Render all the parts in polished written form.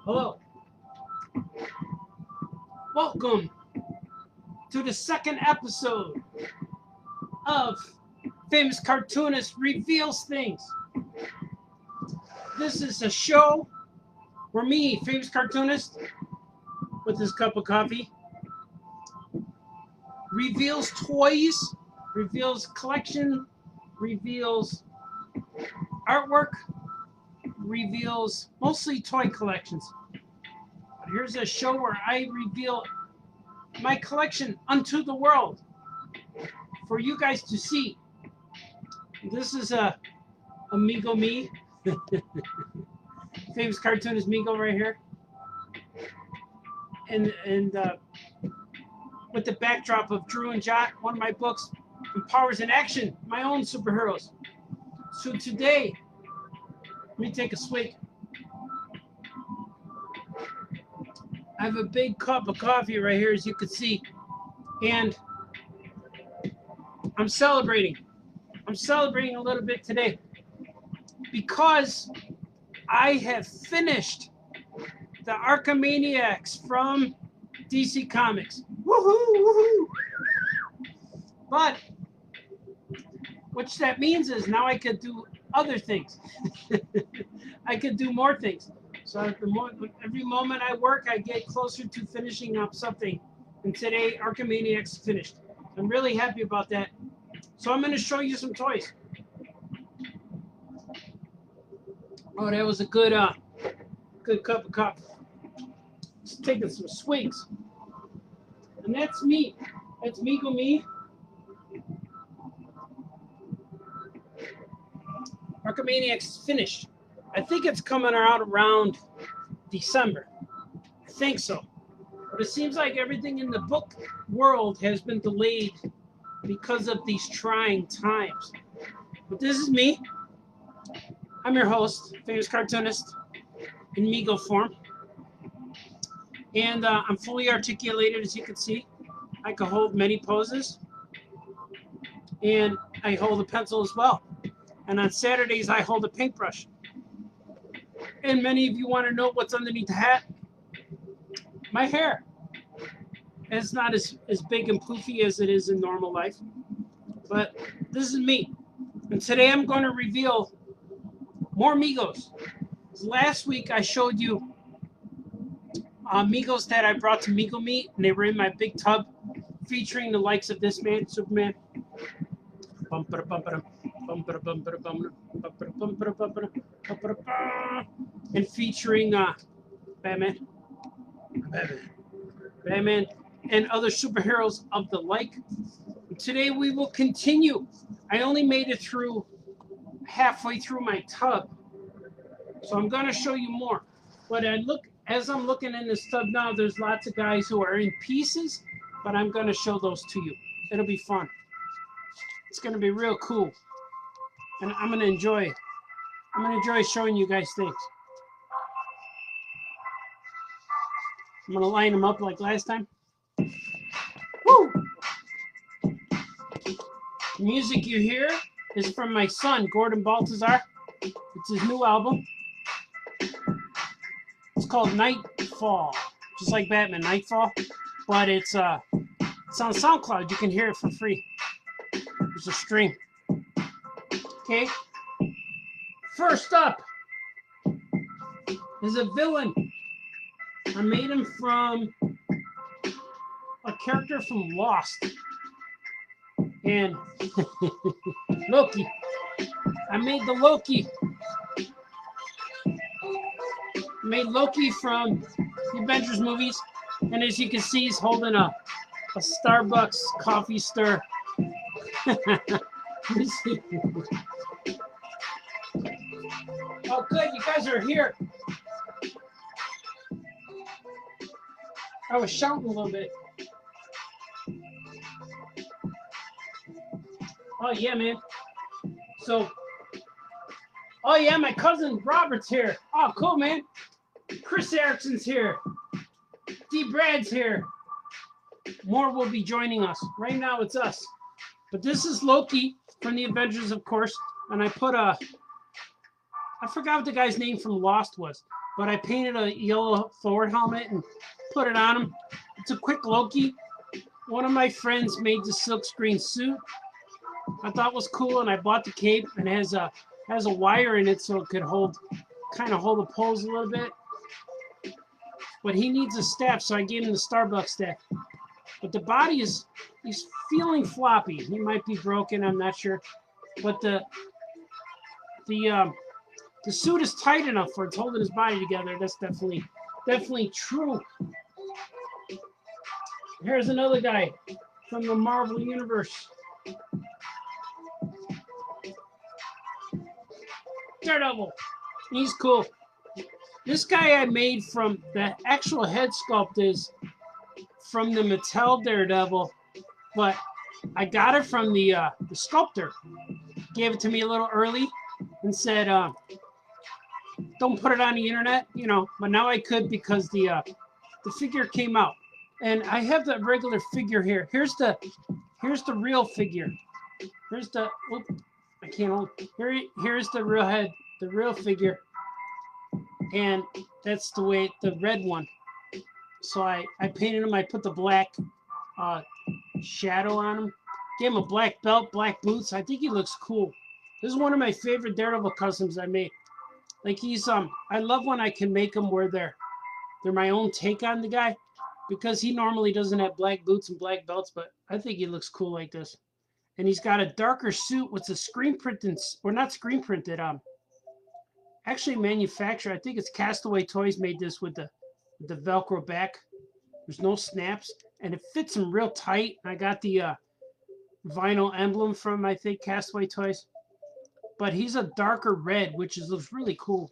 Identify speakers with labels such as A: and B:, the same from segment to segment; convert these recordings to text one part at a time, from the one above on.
A: Hello. Welcome to the second episode of Famous Cartoonist Reveals Things. This is a show where me, Famous Cartoonist, with his cup of coffee, reveals toys, reveals collection, reveals artwork, reveals mostly toy collections. Here's a show where I reveal my collection unto the world for you guys to see. This is a Amigo Me, Famous Cartoonist Migo right here, and with the backdrop of Drew and Jock, one of my books, Empowers in Action, my own superheroes. So today, let me take a swig. I have a big cup of coffee right here, as you can see, and I'm celebrating. I'm celebrating a little bit today because I have finished the Archimaniacs from DC Comics. Woohoo! Woohoo! But what that means is now I could do other things. I could do more things. So every moment I work, I get closer to finishing up something. And today, Archimaniacs finished. I'm really happy about that. So I'm going to show you some toys. Oh, that was a good cup of coffee. Just taking some swigs. And that's me. That's Migo Me. Archimaniacs is finished. I think it's coming out around December. I think so. But it seems like everything in the book world has been delayed because of these trying times. But this is me. I'm your host, Famous Cartoonist, in Migo form. And I'm fully articulated, as you can see. I can hold many poses. And I hold a pencil as well. And on Saturdays, I hold a paintbrush. And many of you want to know what's underneath the hat. My hair. It's not as big and poofy as it is in normal life. But this is me. And today I'm going to reveal more Migos. Last week I showed you Migos that I brought to Migo Meet. And they were in my big tub featuring the likes of this man, Superman. And featuring Batman, and other superheroes of the like. Today we will continue. I only made it through halfway through my tub, so I'm going to show you more. But as I'm looking in this tub now, there's lots of guys who are in pieces, but I'm going to show those to you. It'll be fun. It's going to be real cool, and I'm going to enjoy it. I'm going to enjoy showing you guys things. I'm going to line them up like last time. Woo! The music you hear is from my son, Gordon Baltazar. It's his new album. It's called Nightfall, just like Batman, Nightfall. But it's on SoundCloud. You can hear it for free. There's a stream. Okay. First up is a villain. I made him from a character from Lost. And Loki. I made the Loki. I made Loki from the Avengers movies. And as you can see, he's holding a Starbucks coffee stir. Oh, good. You guys are here. I was shouting a little bit. Oh, yeah, man. So, oh, yeah, my cousin Robert's here. Oh, cool, man. Chris Erickson's here. D. Brad's here. More will be joining us. Right now, it's us. But this is Loki from the Avengers, of course. And I put a I forgot what the guy's name from Lost was, but I painted a yellow Thor helmet and put it on him. It's a quick Loki. One of my friends made the silkscreen suit. I thought was cool, and I bought the cape, and it has a wire in it so it could kind of hold the pose a little bit. But he needs a staff, so I gave him the Starbucks staff. But the body he's feeling floppy. He might be broken, I'm not sure. But the suit is tight enough for it's holding his body together. That's definitely true. Here's another guy from the Marvel Universe. Daredevil. He's cool. This guy I made from the actual head sculpt is from the Mattel Daredevil, but I got it from the sculptor. Gave it to me a little early and said, don't put it on the internet, you know, but now I could because the figure came out. And I have the regular figure here. Here's the real figure. Here's the I can't hold. Here's the real head, the real figure. And that's the red one. So I painted him. I put the black shadow on him. Gave him a black belt, black boots. I think he looks cool. This is one of my favorite Daredevil customs I made. Like I love when I can make them where they're my own take on the guy, because he normally doesn't have black boots and black belts, but I think he looks cool like this. And he's got a darker suit with a screen printed, or not screen printed, actually manufactured. I think it's Castaway Toys made this with the Velcro back. There's no snaps, and it fits him real tight. I got the vinyl emblem from, I think, Castaway Toys. But he's a darker red, which looks really cool.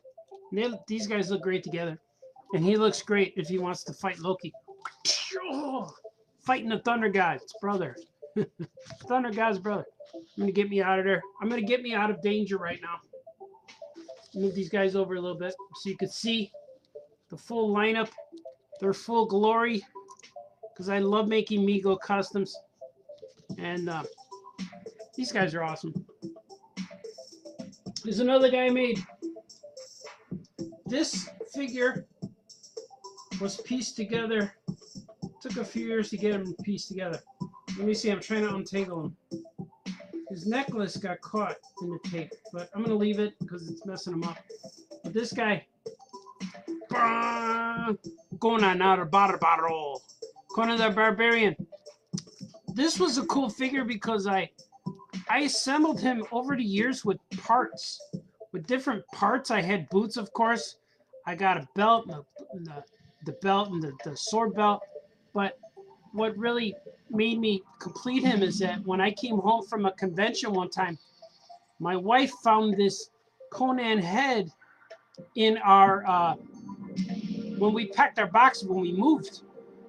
A: And these guys look great together. And he looks great if he wants to fight Loki. Fighting the Thunder God's brother. Thunder God's brother. I'm going to get me out of there. I'm going to get me out of danger right now. Move these guys over a little bit so you can see the full lineup, their full glory, because I love making Mego customs. And these guys are awesome. There's another guy I made. This figure was pieced together. Took a few years to get him pieced together. Let me see, I'm trying to untangle him. His necklace got caught in the tape, but I'm going to leave it because it's messing him up. But this guy, Conan the Barbarian. This was a cool figure because I assembled him over the years with parts, with different parts. I had boots, of course. I got a belt, the belt and the sword belt. But what really made me complete him is that when I came home from a convention one time, my wife found this Conan head in our, when we packed our boxes when we moved.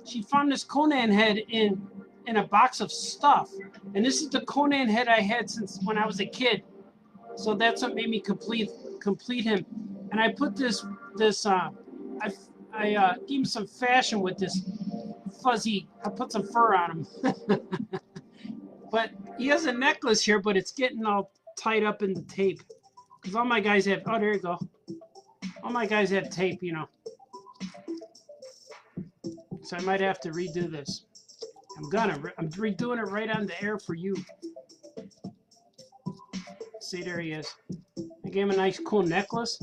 A: She found this Conan head in a box of stuff. And this is the Conan head I had since when I was a kid. So that's what made me complete him. And I put I gave him some fashion with this fuzzy, I put some fur on him. But he has a necklace here, but it's getting all tied up in the tape. Because all my guys have, oh, there you go. All my guys have tape, you know. So I might have to redo this. I'm redoing it right on the air for you. See, there he is. I gave him a nice, cool necklace.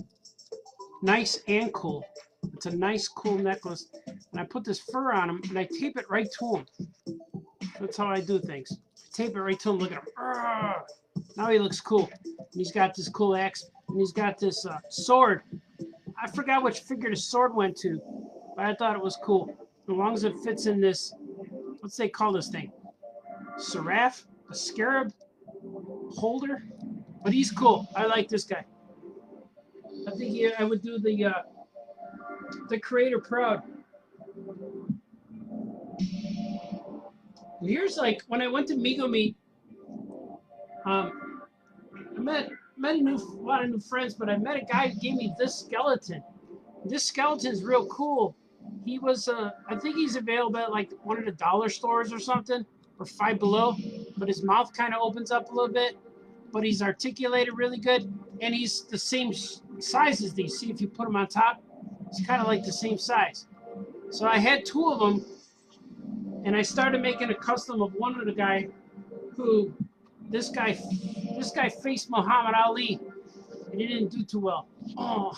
A: Nice and cool. It's a nice, cool necklace. And I put this fur on him, and I tape it right to him. That's how I do things. I tape it right to him. Look at him. Arrgh! Now he looks cool. And he's got this cool axe, and he's got this sword. I forgot which figure the sword went to, but I thought it was cool. As long as it fits in this, what's they call this thing? Seraph? A scarab holder? But he's cool. I like this guy. I think I would do the creator proud. And here's like when I went to Mego Meet, I met a lot of new friends, but I met a guy who gave me this skeleton. This skeleton is real cool. He was, I think he's available at like one of the dollar stores or something, or Five Below. But his mouth kind of opens up a little bit, but he's articulated really good, and he's the same sizes these. See if you put them on top, it's kind of like the same size. So I had 2 of them, and I started making a custom of one of the guy who, this guy faced Muhammad Ali, and he didn't do too well. Oh,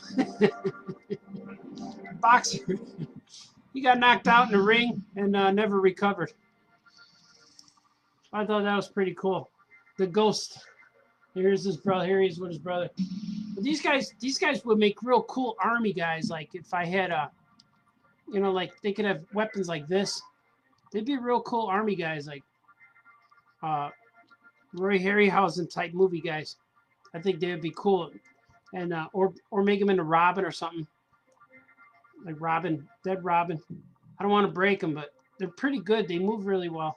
A: boxer. He got knocked out in the ring and never recovered. I thought that was pretty cool. The ghost. Here's his brother. Here he is with his brother. But these guys would make real cool army guys. Like if I had like they could have weapons like this. They'd be real cool army guys, like Roy Harryhausen type movie guys. I think they would be cool, and or make them into Robin or something. Like Robin, Dead Robin. I don't want to break them, but they're pretty good. They move really well.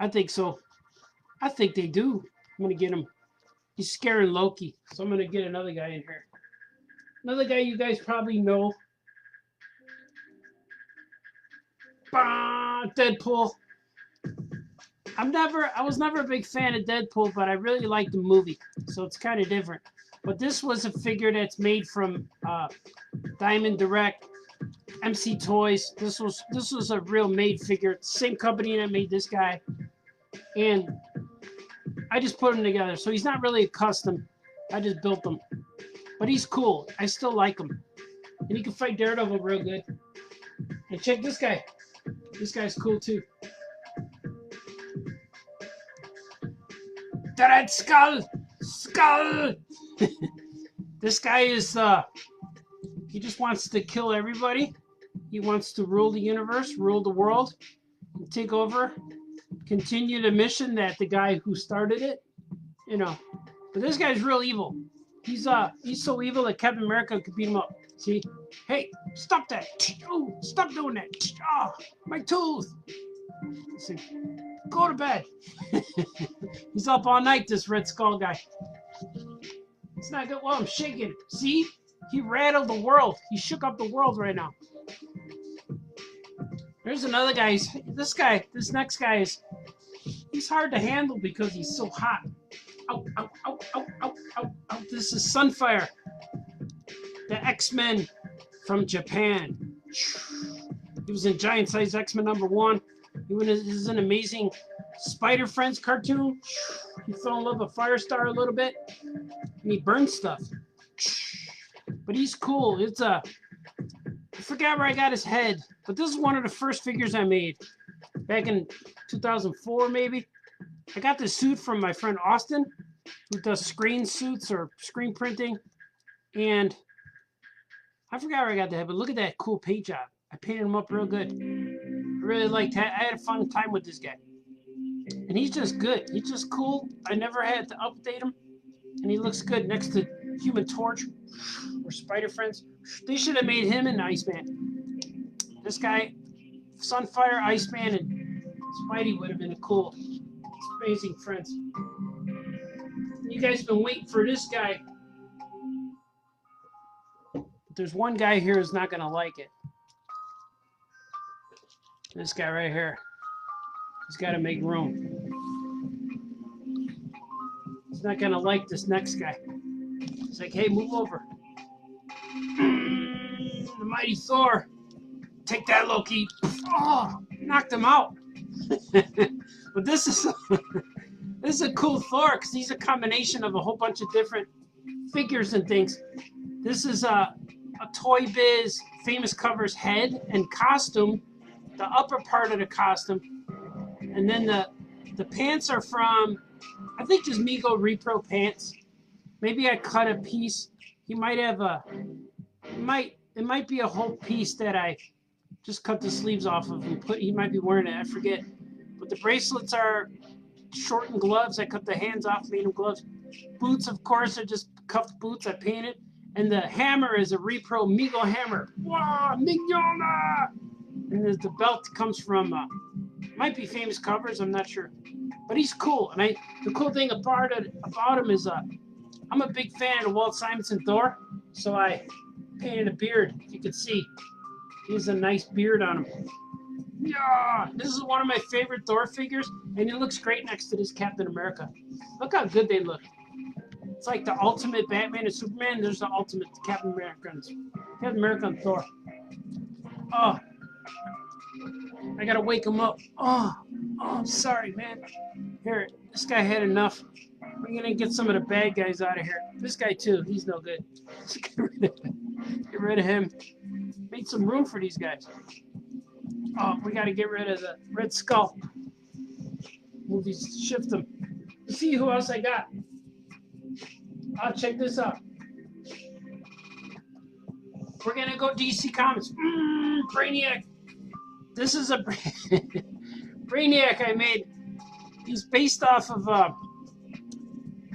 A: I think so. I think they do. I'm going to get him. He's scaring Loki. So I'm going to get another guy in here. Another guy you guys probably know. Deadpool. I was never a big fan of Deadpool, but I really liked the movie. So it's kind of different. But this was a figure that's made from Diamond Direct, MC Toys. This was a real made figure. Same company that made this guy. And I just put him together. So he's not really a custom. I just built him. But he's cool. I still like him. And he can fight Daredevil real good. And check this guy. This guy's cool too. The Red Skull! Skull! This guy is, he just wants to kill everybody. He wants to rule the universe, rule the world, take over, continue the mission that the guy who started it, But this guy's real evil. He's so evil that Captain America could beat him up. See? Hey, stop that. Oh, stop doing that. Oh, my tooth. See? Go to bed. He's up all night, this Red Skull guy. It's not good. Well, I'm shaking. See? He rattled the world. He shook up the world right now. There's another guy. This next guy he's hard to handle because he's so hot. Ow, ow, ow, ow, ow, ow, ow. This is Sunfire. The X-Men from Japan. He was in Giant Size X-Men #1. He was an amazing Spider Friends cartoon. He fell in love with Firestar a little bit. And he burned stuff. But he's cool. I forgot where I got his head. But this is one of the first figures I made. Back in 2004, maybe. I got this suit from my friend Austin, who does screen suits or screen printing. And I forgot where I got the head, but look at that cool paint job. I painted him up real good. I really liked that. I had a fun time with this guy. And he's just good. He's just cool. I never had to update him. And he looks good next to Human Torch or Spider Friends. They should have made him an Iceman. This guy, Sunfire, Iceman, and Spidey would have been a cool, amazing friends. You guys have been waiting for this guy. There's one guy here who's not going to like it. This guy right here. He's got to make room. He's not going to like this next guy. He's like, hey, move over. The mighty Thor. Take that, Loki. Oh, knocked him out. But this is a cool Thor because he's a combination of a whole bunch of different figures and things. This is a Toy Biz Famous Covers head and costume, the upper part of the costume, and then the pants are from, I think, just Mego Repro pants. Maybe I cut a piece. He might have it might be a whole piece that I just cut the sleeves off of and he might be wearing it. I forget. But the bracelets are shortened gloves. I cut the hands off, made them gloves. Boots, of course, are just cuffed boots I painted. And the hammer is a Repro Mego hammer. Wow, Mignona! And the belt comes from, might be Famous Covers, I'm not sure. But he's cool. And the cool thing about him is I'm a big fan of the Walt Simonson Thor. So I painted a beard, if you can see. He has a nice beard on him. Yeah, this is one of my favorite Thor figures. And he looks great next to this Captain America. Look how good they look. It's like the ultimate Batman and Superman. There's the ultimate Captain America and Thor. Oh, I gotta wake him up. Oh, I'm sorry, man. Here, this guy had enough. We're gonna get some of the bad guys out of here. This guy too, he's no good. Get rid of him. Made some room for these guys. Oh, we gotta get rid of the Red Skull. Move these, shift them. See who else I got. I'll check this out. We're gonna go DC Comics. Brainiac. This is a Brainiac I made. He's based off of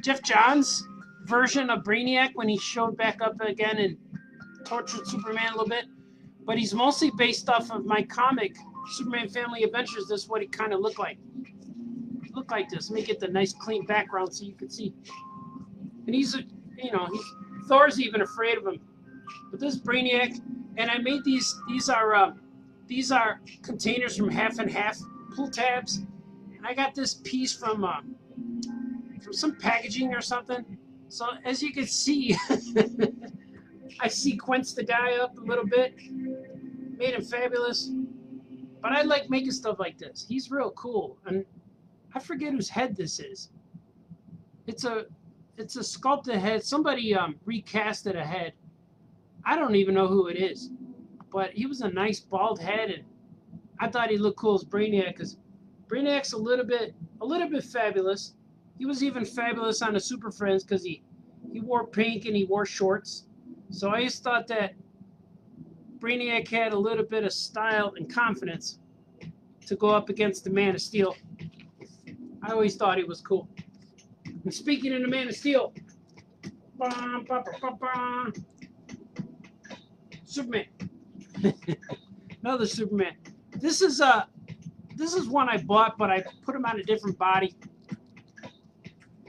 A: Jeff Johns' version of Brainiac when he showed back up again and tortured Superman a little bit. But he's mostly based off of my comic, Superman Family Adventures. This is what he kind of looked like. Look like this. Let me get the nice clean background so you can see. And he's, Thor's even afraid of him. But this Brainiac, and I made these are containers from Half and Half pull tabs. And I got this piece from some packaging or something. So as you can see, I sequenced the guy up a little bit, made him fabulous. But I like making stuff like this. He's real cool. And I forget whose head this is. It's a sculpted head. Somebody recasted a head. I don't even know who it is. But he was a nice bald head, and I thought he looked cool as Brainiac, because Brainiac's a little bit fabulous. He was even fabulous on the Super Friends because he wore pink and he wore shorts. So I just thought that Brainiac had a little bit of style and confidence to go up against the Man of Steel. I always thought he was cool. And speaking of the Man of Steel, Superman. Another Superman. This is one I bought, but I put him on a different body.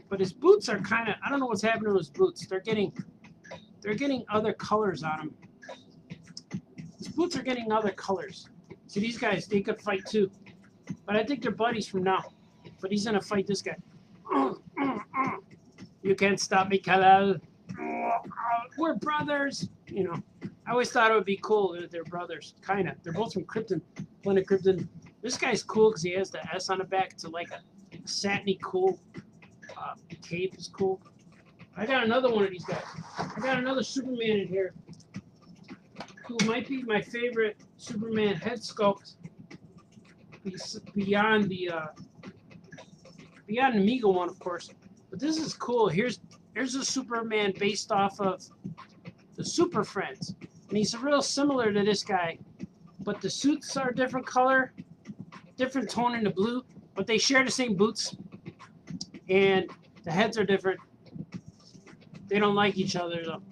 A: But his boots are kind of, I don't know what's happening to his boots. They're getting other colors on them. His boots are getting other colors. See, these guys, they could fight too. But I think they're buddies from now. But he's gonna fight this guy. You can't stop me, Kal-El. We're brothers. I always thought it would be cool that they're brothers. Kinda. They're both from Krypton, planet Krypton. This guy's cool because he has the S on the back. It's like a satiny, cool cape. Is cool. I got another one of these guys. I got another Superman in here who might be my favorite Superman head sculpt beyond the Amiga one, of course. But this is cool. Here's a Superman based off of the Super Friends. And he's real similar to this guy. But the suits are a different color, different tone in the blue. But they share the same boots. And the heads are different. They don't like each other, though.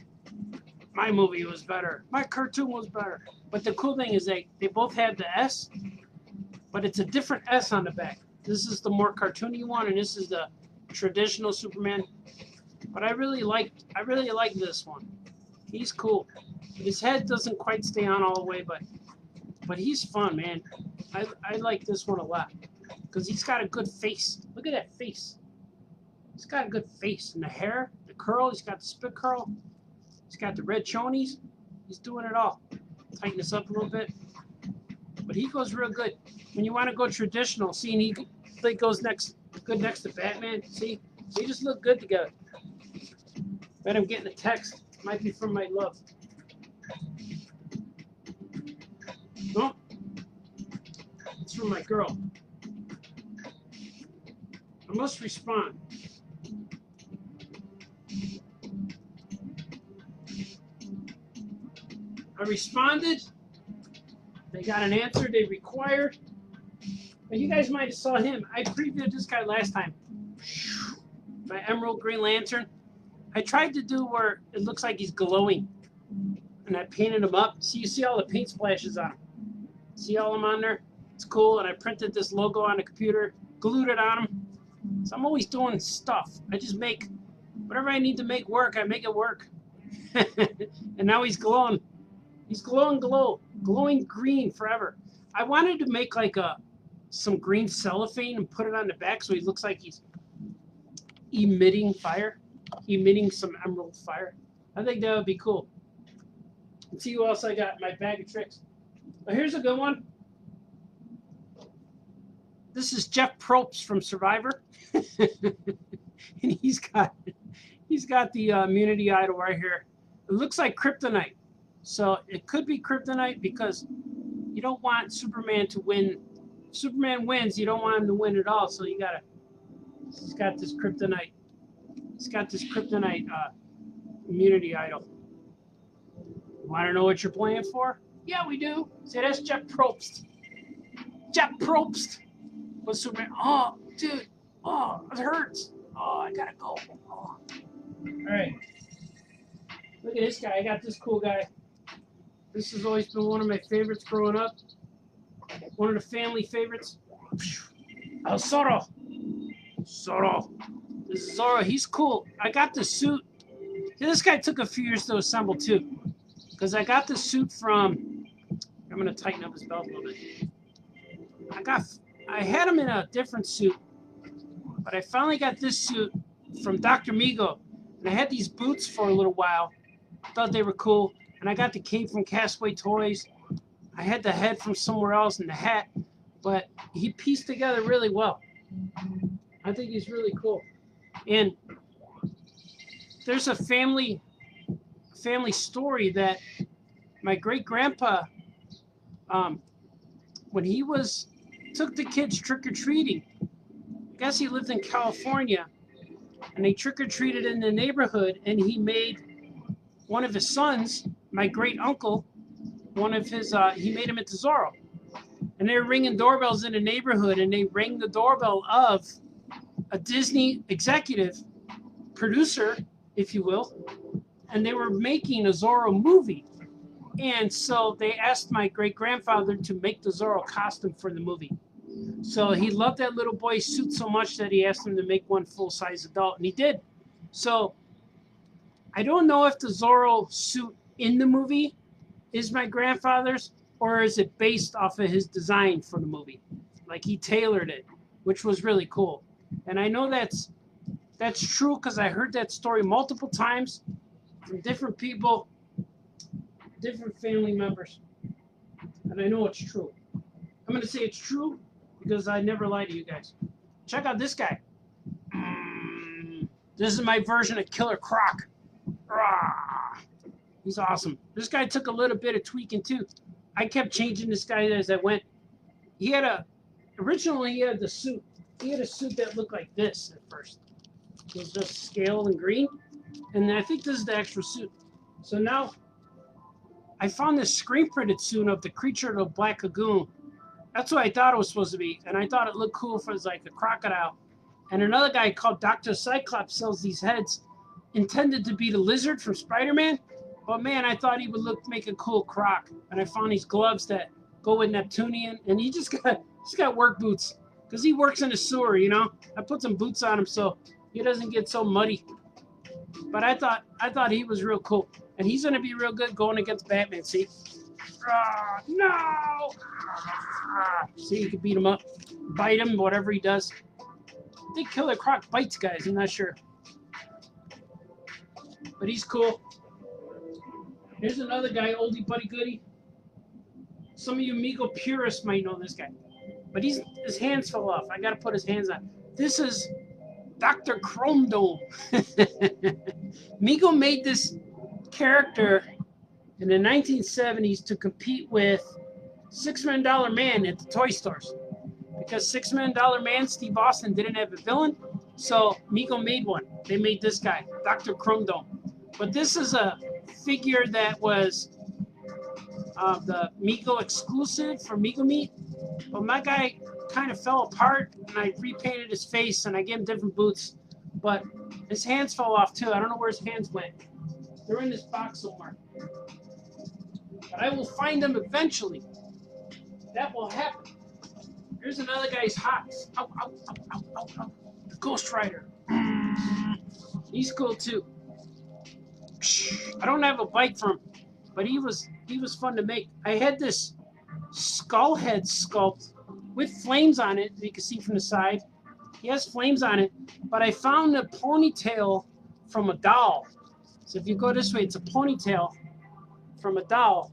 A: My movie was better. My cartoon was better. But the cool thing is they both have the S, but it's a different S on the back. This is the more cartoony one, and this is the traditional Superman. But I really like this one. He's cool. His head doesn't quite stay on all the way, but he's fun, man. I like this one a lot because he's got a good face. Look at that face. He's got a good face, and the hair, the curl. He's got the spit curl. He's got the red chonies. He's doing it all. Tighten this up a little bit, but he goes real good. When you want to go traditional, see, and he goes good next to Batman. See, they just look good together. Bet I'm getting a text. Might be from my love. No, it's from my girl. I must respond. I responded. They got an answer they required. But you guys might have saw him. I previewed this guy last time. My Emerald Green Lantern. I tried to do where it looks like he's glowing. And I painted him up. See, you see all the paint splashes on him. See all of them on there? It's cool. And I printed this logo on the computer, glued it on him. So I'm always doing stuff. I just make whatever I need to make work, I make it work. And now he's glowing. He's glowing green forever. I wanted to make like some green cellophane and put it on the back so he looks like he's emitting fire. emitting some emerald fire. I think that would be cool. Let's see who else I got in my bag of tricks. Oh, here's a good one. This is Jeff Probst from Survivor. And he's got the immunity idol right here. It looks like kryptonite. So it could be kryptonite because you don't want Superman to win. If Superman wins, you don't want him to win at all. So he's got this kryptonite. He's got this kryptonite immunity idol. Want to know what you're playing for? Yeah, we do. See, that's Jeff Probst. Jeff Probst was Superman. Oh, dude. Oh, it hurts. Oh, I gotta go. Oh. All right. Look at this guy. I got this cool guy. This has always been one of my favorites growing up. One of the family favorites. Zorro. Zorro. This is Zorro. He's cool. I got the suit. This guy took a few years to assemble too. Because I got the suit from... I'm going to tighten up his belt a little bit. I had him in a different suit. But I finally got this suit from Dr. Mego. And I had these boots for a little while. Thought they were cool. And I got the cape from Castaway Toys. I had the head from somewhere else and the hat. But he pieced together really well. I think he's really cool. And there's a family story that my great-grandpa, when he took the kids trick-or-treating, I guess he lived in California, and they trick-or-treated in the neighborhood, and he made one of his sons, my great-uncle, he made him into Zorro. And they were ringing doorbells in the neighborhood, and they rang the doorbell of a Disney executive producer, if you will, and they were making a Zorro movie. And so they asked my great-grandfather to make the Zorro costume for the movie. So he loved that little boy's suit so much that he asked him to make one full-size adult, and he did. So I don't know if the Zorro suit in the movie is my grandfather's, or is it based off of his design for the movie? Like he tailored it, which was really cool. And I know that's true because I heard that story multiple times from different people, different family members. And I know it's true. I'm going to say it's true because I never lie to you guys. Check out this guy. This is my version of Killer Croc. He's awesome. This guy took a little bit of tweaking too. I kept changing this guy as I went. Originally he had the suit. He had a suit that looked like this at first. It was just scaled and green. And then I think this is the extra suit. So now I found this screen printed suit of the creature of the Black Lagoon. That's what I thought it was supposed to be. And I thought it looked cool for like a crocodile. And another guy called Dr. Cyclops sells these heads intended to be the lizard from Spider-Man. But man, I thought he would make a cool croc. And I found these gloves that go with Neptunian. And he just got work boots. Because he works in the sewer, you know. I put some boots on him so he doesn't get so muddy. But I thought he was real cool. And he's going to be real good going against Batman, see? No! See, you can beat him up. Bite him, whatever he does. I think Killer Croc bites guys, I'm not sure. But he's cool. Here's another guy, oldie buddy goodie. Some of you Mego purists might know this guy. But his hands fell off. I got to put his hands on. This is Dr. Chrome Dome. Mego made this character in the 1970s to compete with $6 Million Man at the toy stores. Because $6 Million Man, Steve Austin, didn't have a villain, so Mego made one. They made this guy, Dr. Chrome Dome. But this is a figure that was the Mego exclusive for Mego Meat. But my guy kind of fell apart, and I repainted his face, and I gave him different boots. But his hands fell off, too. I don't know where his hands went. They're in this box somewhere. But I will find them eventually. That will happen. Here's another guy's hots. Ow, ow, ow, ow, ow, ow. The Ghost Rider. He's cool, too. I don't have a bike for him, but he was fun to make. I had this skull head sculpt with flames on it that you can see from the side. He has flames on it, but I found a ponytail from a doll. So if you go this way, it's a ponytail from a doll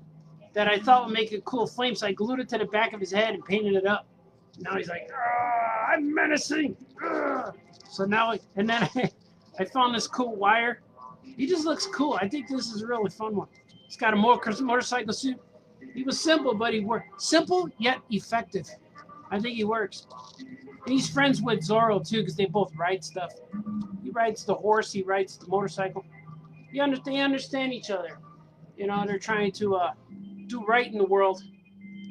A: that I thought would make a cool flame. So I glued it to the back of his head and painted it up. Now he's like, I'm menacing. So now, and then I found this cool wire. He just looks cool. I think this is a really fun one. He's got a motorcycle suit. He was simple, but he worked. Simple yet effective. I think he works. And he's friends with Zorro too, because they both ride stuff. He rides the horse. He rides the motorcycle. They understand each other. You know, they're trying to do right in the world.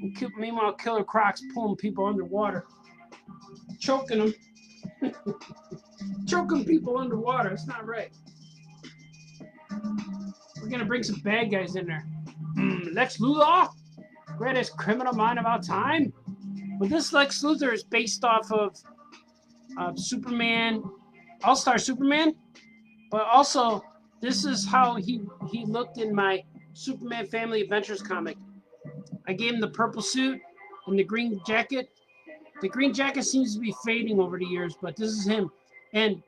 A: And meanwhile, Killer Croc's pulling people underwater, choking them, choking people underwater. It's not right. We're gonna bring some bad guys in there. Lex Luthor, greatest criminal mind of our time. But this Lex Luthor is based off of Superman, All-Star Superman. But also, this is how he looked in my Superman Family Adventures comic. I gave him the purple suit and the green jacket. The green jacket seems to be fading over the years, but this is him. And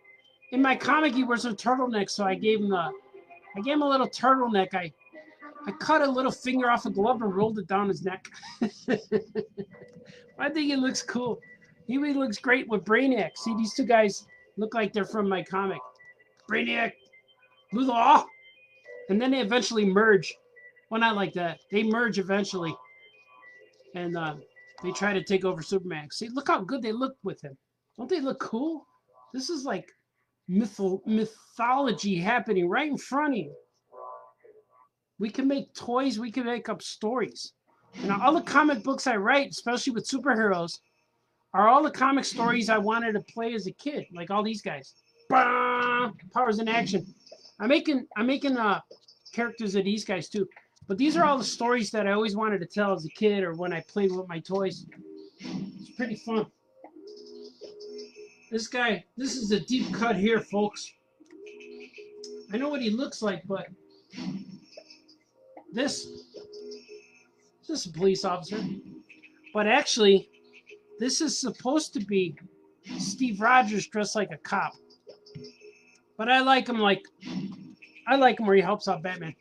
A: in my comic, he wears a turtleneck, so I gave him a little turtleneck. I cut a little finger off a glove and rolled it down his neck. I think it looks cool. He looks great with Brainiac. See, these two guys look like they're from my comic. Brainiac, Luthor, and then they eventually merge. Well, not like that. They merge eventually, and they try to take over Superman. See, look how good they look with him. Don't they look cool? This is like mythology happening right in front of you. We can make toys. We can make up stories. And all the comic books I write, especially with superheroes, are all the comic stories I wanted to play as a kid, like all these guys. Bah! Powers in action. I'm making characters of these guys too. But these are all the stories that I always wanted to tell as a kid or when I played with my toys. It's pretty fun. This guy, this is a deep cut here, folks. I know what he looks like, but this is a police officer. But actually, this is supposed to be Steve Rogers dressed like a cop. But I like him where he helps out Batman.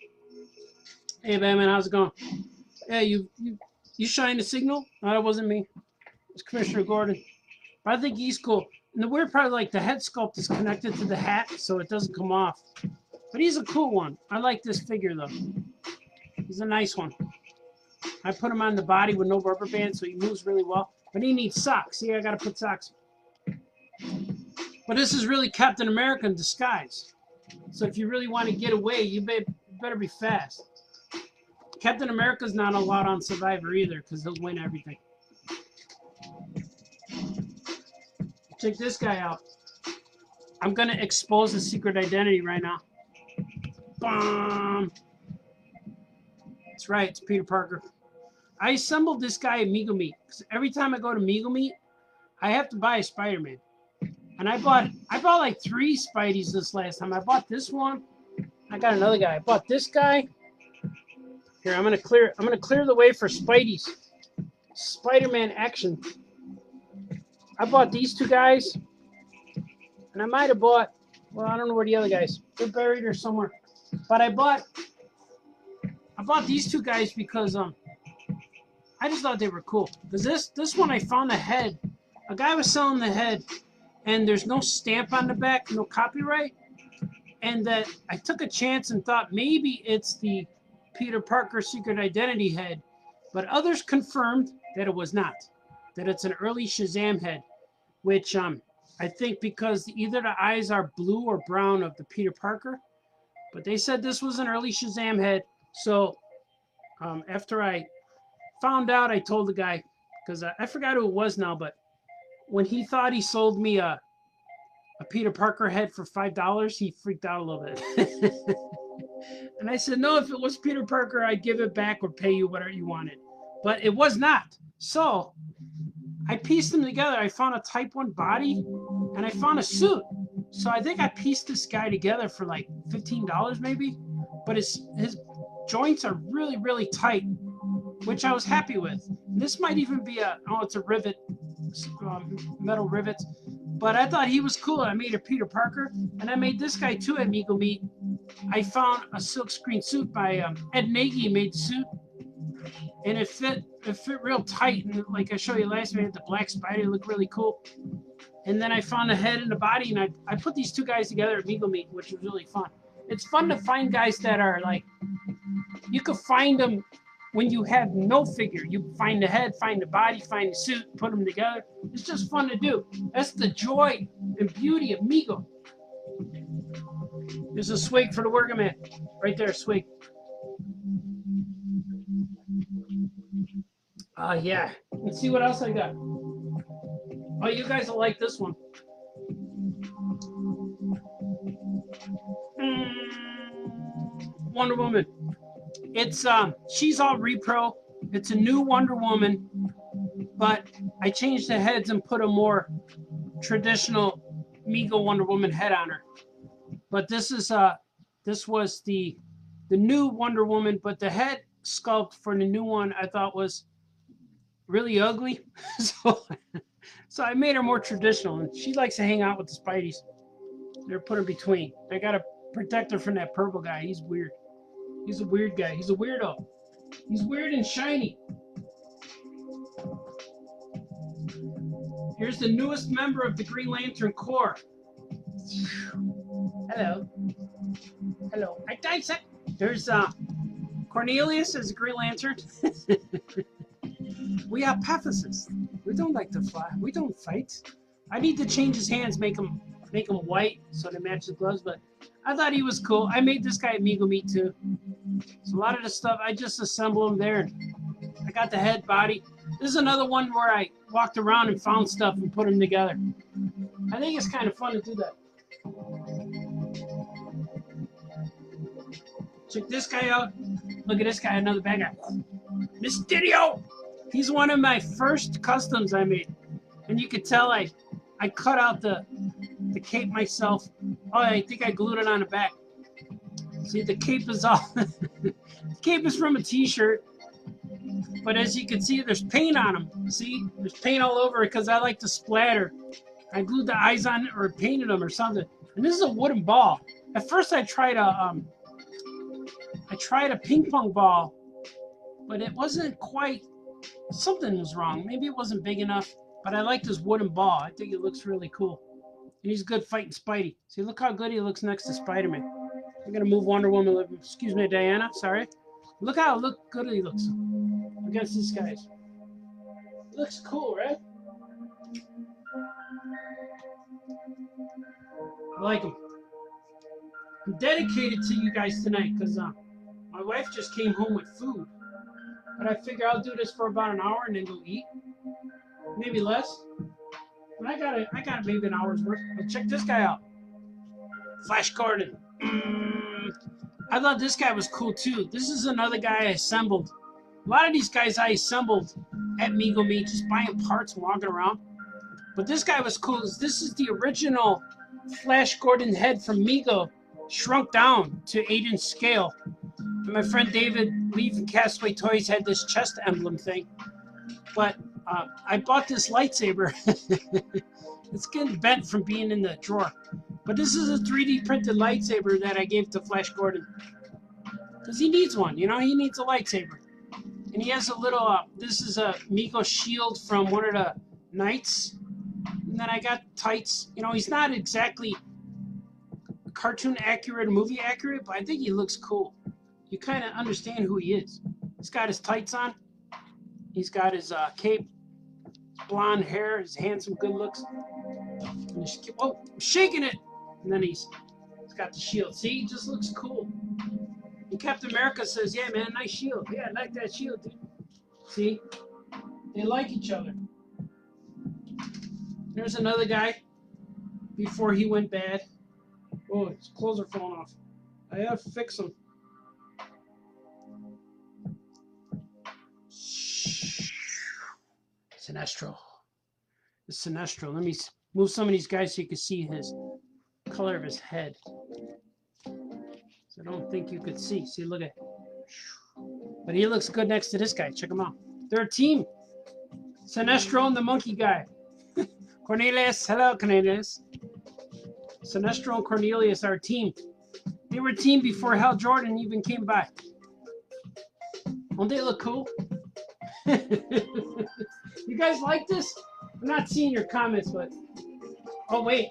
A: Hey Batman, how's it going? Yeah, you shined the signal? No, that wasn't me. It's Commissioner Gordon. But I think he's cool. And the weird part, like the head sculpt is connected to the hat, so it doesn't come off. But he's a cool one. I like this figure though. He's a nice one. I put him on the body with no rubber band, so he moves really well. But he needs socks. See, I gotta put socks. But this is really Captain America in disguise. So if you really want to get away, you better be fast. Captain America's not allowed on Survivor either, because he'll win everything. Check this guy out. I'm gonna expose his secret identity right now. Boom. That's right, it's Peter Parker. I assembled this guy at Mego Meat, because every time I go to Mego Meat, I have to buy a Spider-Man. And I bought like 3 Spideys this last time. I bought this one. I got another guy. I bought this guy. Here, I'm gonna clear the way for Spidey's. Spider-Man action. I bought these 2 guys. And I might have bought, well, I don't know where the other guys. They're buried or somewhere. But I bought these 2 guys because I just thought they were cool. Because this one I found the head. A guy was selling the head, and there's no stamp on the back, no copyright. And that I took a chance and thought maybe it's the Peter Parker secret identity head. But others confirmed that it was not. That it's an early Shazam head. Which I think because either the eyes are blue or brown of the Peter Parker. But they said this was an early Shazam head. So after I found out, I told the guy, because I forgot who it was now, but when he thought he sold me a Peter Parker head for $5, he freaked out a little bit. And I said, no, if it was Peter Parker, I'd give it back or pay you whatever you wanted. But it was not. So I pieced them together. I found a Type 1 body and I found a suit. So I think I pieced this guy together for like $15 maybe. But his joints are really, really tight, which I was happy with. This might even be it's a rivet, metal rivets. But I thought he was cool. I made a Peter Parker, and I made this guy too at Meagle Meat. I found a silkscreen suit by Ed Nagy made the suit, and it fit real tight. And like I showed you last time, I had the black spider, it looked really cool. And then I found the head and the body, and I put these two guys together at Meagle Meat, which was really fun. It's fun to find guys that are like, you could find them when you have no figure. You find the head, find the body, find the suit, put them together. It's just fun to do. That's the joy and beauty of Meagle. There's a swig for the working man. Right there, swig. Yeah. Let's see what else I got. Oh, you guys will like this one. Wonder Woman. It's she's all repro. It's a new Wonder Woman, but I changed the heads and put a more traditional Meagle Wonder Woman head on her. But this is this was the new Wonder Woman, but the head sculpt for the new one I thought was really ugly. So I made her more traditional, and she likes to hang out with the Spideys. They're put in between. I gotta protect her from that purple guy. He's weird. He's a weird guy. He's a weirdo. He's weird and shiny. Here's the newest member of the Green Lantern Corps. Hello. Hello. I dissect. There's Cornelius as a Green Lantern. We are pacifist. We don't like to fly. We don't fight. I need to change his hands, make them white so they match the gloves, but I thought he was cool. I made this guy at Meagle Meat too. So a lot of the stuff, I just assemble them there. I got the head, body. This is another one where I walked around and found stuff and put them together. I think it's kind of fun to do that. Check this guy out. Look at this guy, another bad guy. Mysterio! He's one of my first customs I made. And you could tell I cut out the cape myself. Oh, I think I glued it on the back. See, the cape is all... the cape is from a t-shirt. But as you can see, there's paint on them. See? There's paint all over it because I like to splatter. I glued the eyes on it or painted them or something. And this is a wooden ball. At first I tried a ping pong ball, but it wasn't quite... Something was wrong. Maybe it wasn't big enough, but I like this wooden ball. I think it looks really cool. And he's good fighting Spidey. See, look how good he looks next to Spider-Man. I'm going to move Wonder Woman. Excuse me, Diana. Sorry. Look how good he looks against these guys. He looks cool, right? I like him. I'm dedicated to you guys tonight because my wife just came home with food. But I figure I'll do this for about an hour and then go eat. Maybe less. But I got maybe an hour's worth. But check this guy out. Flash Gordon. I thought this guy was cool too. This is another guy I assembled. A lot of these guys I assembled at Meagle Meat, just buying parts and walking around. But this guy was cool. This is the original Flash Gordon head from Meagle, shrunk down to 8-inch scale. And my friend David Lee from Castaway Toys had this chest emblem thing. But I bought this lightsaber. It's getting bent from being in the drawer. But this is a 3D printed lightsaber that I gave to Flash Gordon. Because he needs one, you know, he needs a lightsaber. And he has a little, this is a Meagle shield from one of the knights. And then I got tights. You know, he's not exactly cartoon accurate, movie accurate, but I think he looks cool. You kind of understand who he is. He's got his tights on. He's got his cape, blonde hair, his handsome, good looks. And oh, I'm shaking it. And then he's got the shield. See, he just looks cool. And Captain America says, yeah, man, nice shield. Yeah, I like that shield, dude. See? They like each other. There's another guy before he went bad. Oh, his clothes are falling off. I have to fix them. Sinestro. The Sinestro. Let me move some of these guys so you can see his color of his head. So I don't think you could see. See, look at. But he looks good next to this guy. Check him out. They're a team. Sinestro and the monkey guy. Cornelius, hello, Cornelius. Sinestro and Cornelius are a team. They were a team before Hal Jordan even came by. Don't they look cool? You guys like this? I'm not seeing your comments, but... Oh, wait.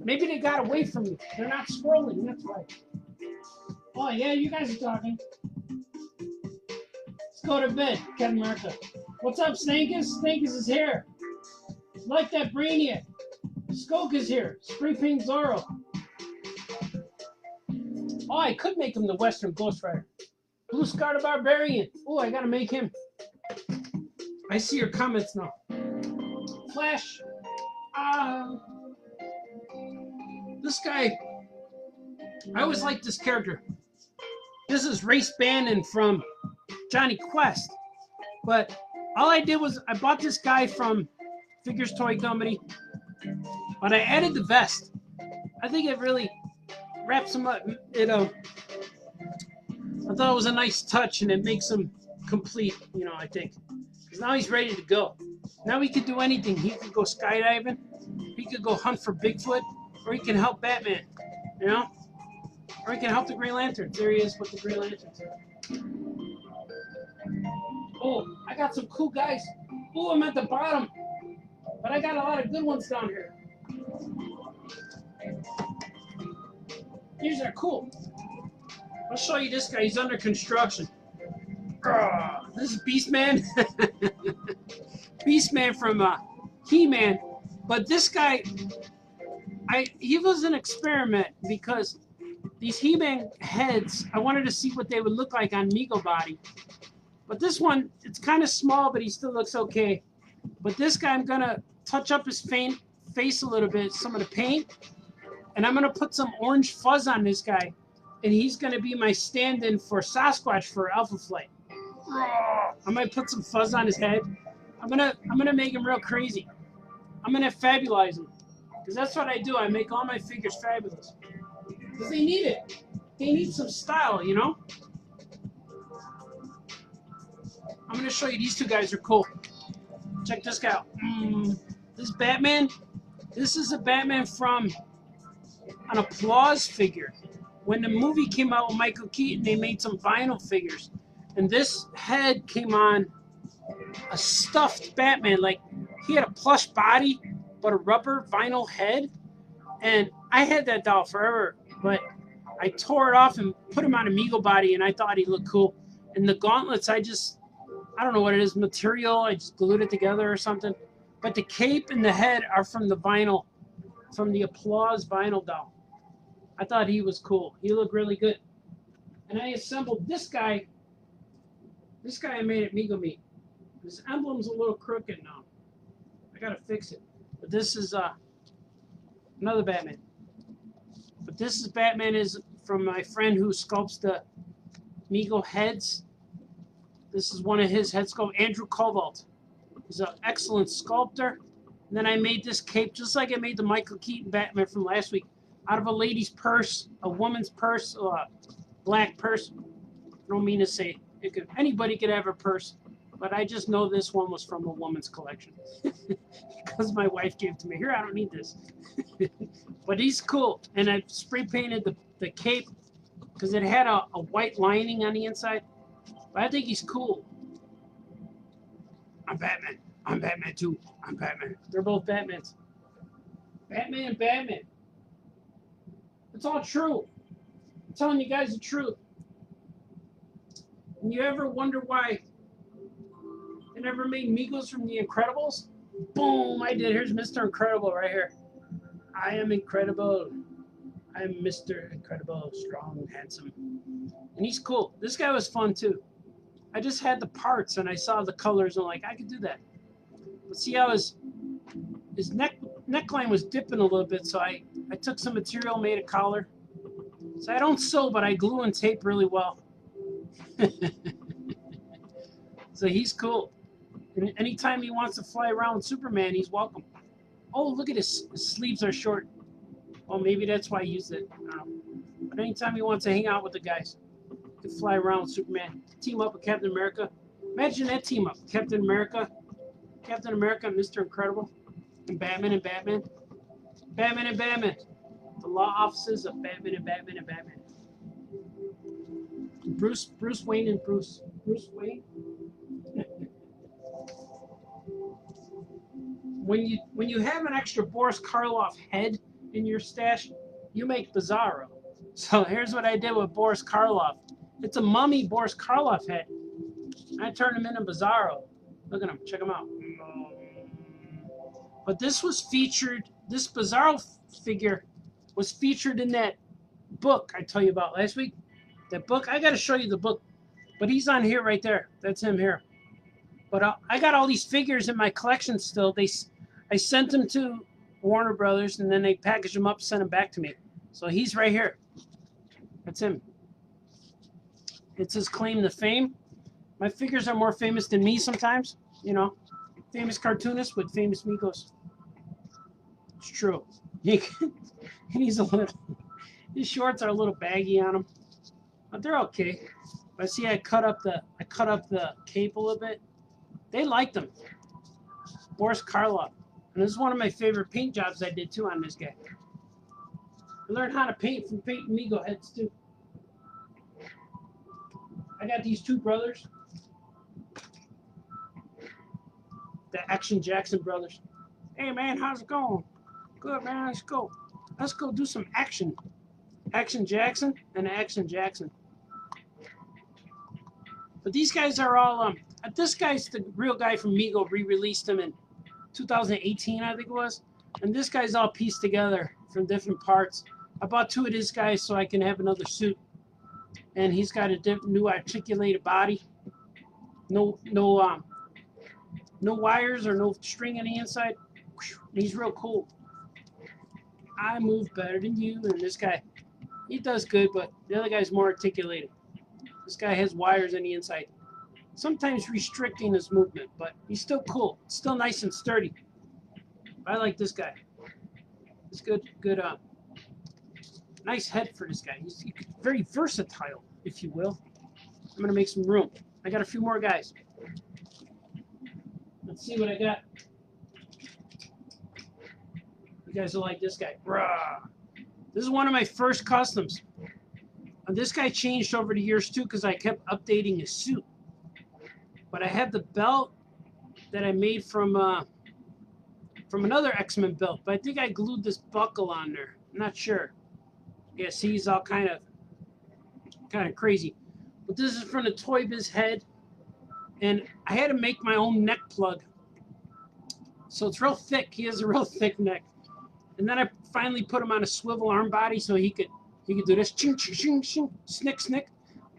A: Maybe they got away from me. They're not scrolling, that's why. Oh, yeah, you guys are talking. Let's go to bed, Captain America. What's up, Snankus? Snankus is here. Like that Brainiac. Skoke is here. Spray Paint Zorro. Oh, I could make him the Western Ghost Rider. Blue Scar the Barbarian. Oh, I gotta make him. I see your comments now. Flash. This guy. I always liked this character. This is Race Bannon from Johnny Quest. But all I did was I bought this guy from Figures Toy Company. But I added the vest. I think it really wraps him up. I thought it was a nice touch, and it makes him complete, I think. Because now he's ready to go. Now he can do anything. He could go skydiving. He could go hunt for Bigfoot. Or he can help Batman, Or he can help the Green Lantern. There he is with the Green Lanterns. Oh, I got some cool guys. Oh, I'm at the bottom. But I got a lot of good ones down here. These are cool. I'll show you this guy. He's under construction. This is Beastman. Beastman from He-Man. But this guy, he was an experiment because these He-Man heads, I wanted to see what they would look like on Mego body. But this one, it's kind of small, but he still looks okay. But this guy, I'm going to touch up his face a little bit, some of the paint. And I'm going to put some orange fuzz on this guy. And he's going to be my stand-in for Sasquatch for Alpha Flight. I might put some fuzz on his head. I'm gonna make him real crazy. I'm going to fabulize him. Because that's what I do. I make all my figures fabulous. Because they need it. They need some style, I'm going to show you. These two guys are cool. Check this guy out. This Batman. This is a Batman from an Applause figure. When the movie came out with Michael Keaton, they made some vinyl figures. And this head came on a stuffed Batman. Like, he had a plush body, but a rubber vinyl head. And I had that doll forever, but I tore it off and put him on a Mego body, and I thought he looked cool. And the gauntlets, I don't know what it is, material. I just glued it together or something. But the cape and the head are from the vinyl, from the Applause vinyl doll. I thought he was cool. He looked really good. And I assembled this guy. This guy I made at Mego Meat. His emblem's a little crooked now. I gotta fix it. But this is another Batman. But this is Batman is from my friend who sculpts the Mego heads. This is one of his head sculpts, Andrew Covalt. He's an excellent sculptor. And then I made this cape just like I made the Michael Keaton Batman from last week. Out of a lady's purse, a woman's purse, black purse. I don't mean to say anybody could have a purse, but I just know this one was from a woman's collection because my wife gave it to me. Here, I don't need this. But he's cool, and I spray painted the cape because it had a white lining on the inside. But I think he's cool. I'm Batman. I'm Batman too. I'm Batman. They're both Batmans. Batman and Batman. It's all true. I'm telling you guys the truth. And you ever wonder why they never made Megos from The Incredibles? Boom, I did. Here's Mr. Incredible right here. I am incredible. I'm Mr. Incredible, strong, handsome. And he's cool. This guy was fun too. I just had the parts and I saw the colors and I'm like, I could do that. But see how his neckline was dipping a little bit, so I took some material, made a collar. So I don't sew, but I glue and tape really well. So he's cool. And anytime he wants to fly around with Superman, he's welcome. Oh, look at his sleeves are short. Well, maybe that's why I used it. I don't know. But anytime he wants to hang out with the guys, he can fly around with Superman. Team up with Captain America. Imagine that team up. Captain America, and Mr. Incredible. And Batman and Batman. Batman and Batman. The law offices of Batman and Batman and Batman. Bruce Wayne and Bruce Wayne. When you have an extra Boris Karloff head in your stash, you make Bizarro. So here's what I did with Boris Karloff. It's a mummy Boris Karloff head. I turned him into Bizarro. Look at him. Check him out. But this was featured. This Bizarro figure was featured in that book I told you about last week. That book. I got to show you the book. But he's on here right there. That's him here. But I got all these figures in my collection still. I sent them to Warner Brothers, and then they packaged them up, sent them back to me. So he's right here. That's him. It's his claim to fame. My figures are more famous than me sometimes. You know, famous cartoonist with famous Migos. It's true. He's a little. His shorts are a little baggy on him, but they're okay. But see, I cut up the cape a little bit. They liked them. Boris Karloff. And this is one of my favorite paint jobs I did too on this guy. I learned how to paint from painting Migo heads too. I got these two brothers. The Action Jackson brothers. Hey man, how's it going? Good man, let's go. Let's go do some action. Action Jackson and Action Jackson. But these guys are all this guy's the real guy from Migo. Re-released him in 2018, I think it was. And this guy's all pieced together from different parts. I bought two of these guys so I can have another suit. And he's got a new articulated body. No wires or no string on the inside. He's real cool. I move better than you. And this guy, he does good, but the other guy's more articulated. This guy has wires on the inside. Sometimes restricting his movement, but he's still cool. Still nice and sturdy. I like this guy. It's good, nice head for this guy. He's very versatile, if you will. I'm going to make some room. I got a few more guys. Let's see what I got. You guys will like this guy. Rah. This is one of my first customs. And this guy changed over the years too because I kept updating his suit. But I have the belt that I made from another X-Men belt. But I think I glued this buckle on there. I'm not sure. Yeah, see, he's all kind of crazy. But this is from the Toy Biz head. And I had to make my own neck plug. So it's real thick. He has a real thick neck. And then I finally put him on a swivel arm body so he could do this. Ching, ching, ching, ching, snick, snick.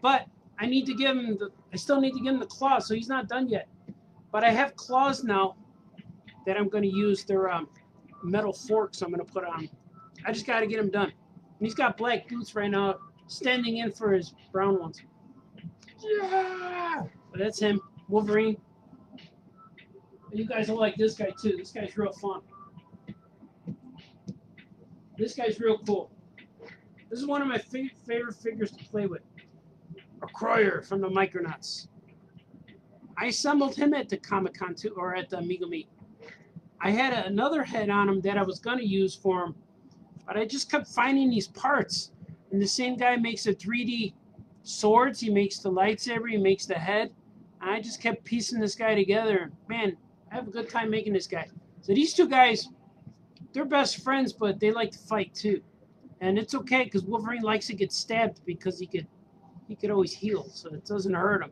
A: But I need to give him I still need to give him the claws, so he's not done yet. But I have claws now that I'm going to use. They're metal forks I'm going to put on. I just got to get him done. And he's got black boots right now, standing in for his brown ones. Yeah! But that's him, Wolverine. And you guys will like this guy too. This guy's real fun. This guy's real cool. This is one of my favorite figures to play with. A Croyer from the Micronauts. I assembled him at the Comic-Con too, or at the Amiga Meet. I had another head on him that I was going to use for him, but I just kept finding these parts. And the same guy makes a 3D swords. He makes the lightsaber. He makes the head. And I just kept piecing this guy together. Man, I have a good time making this guy. So these two guys, they're best friends, but they like to fight too. And it's okay because Wolverine likes to get stabbed because he could always heal, so it doesn't hurt him.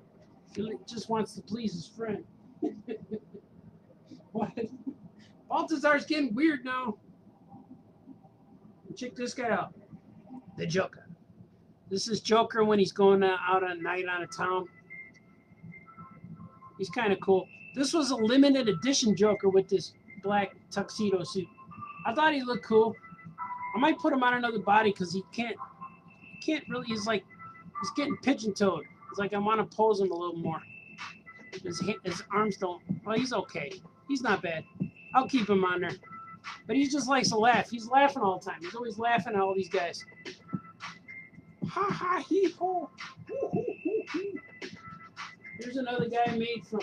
A: He just wants to please his friend. What? Baltazar's getting weird now. Check this guy out. The Joker. This is Joker when he's going out at night on a town. He's kind of cool. This was a limited edition Joker with this black tuxedo suit. I thought he looked cool. I might put him on another body because he can't really, he's getting pigeon-toed. It's like I want to pose him a little more. His arms don't, well, he's okay. He's not bad. I'll keep him on there. But he just likes to laugh. He's laughing all the time. He's always laughing at all these guys. Ha ha hee ho. Here's another guy made from,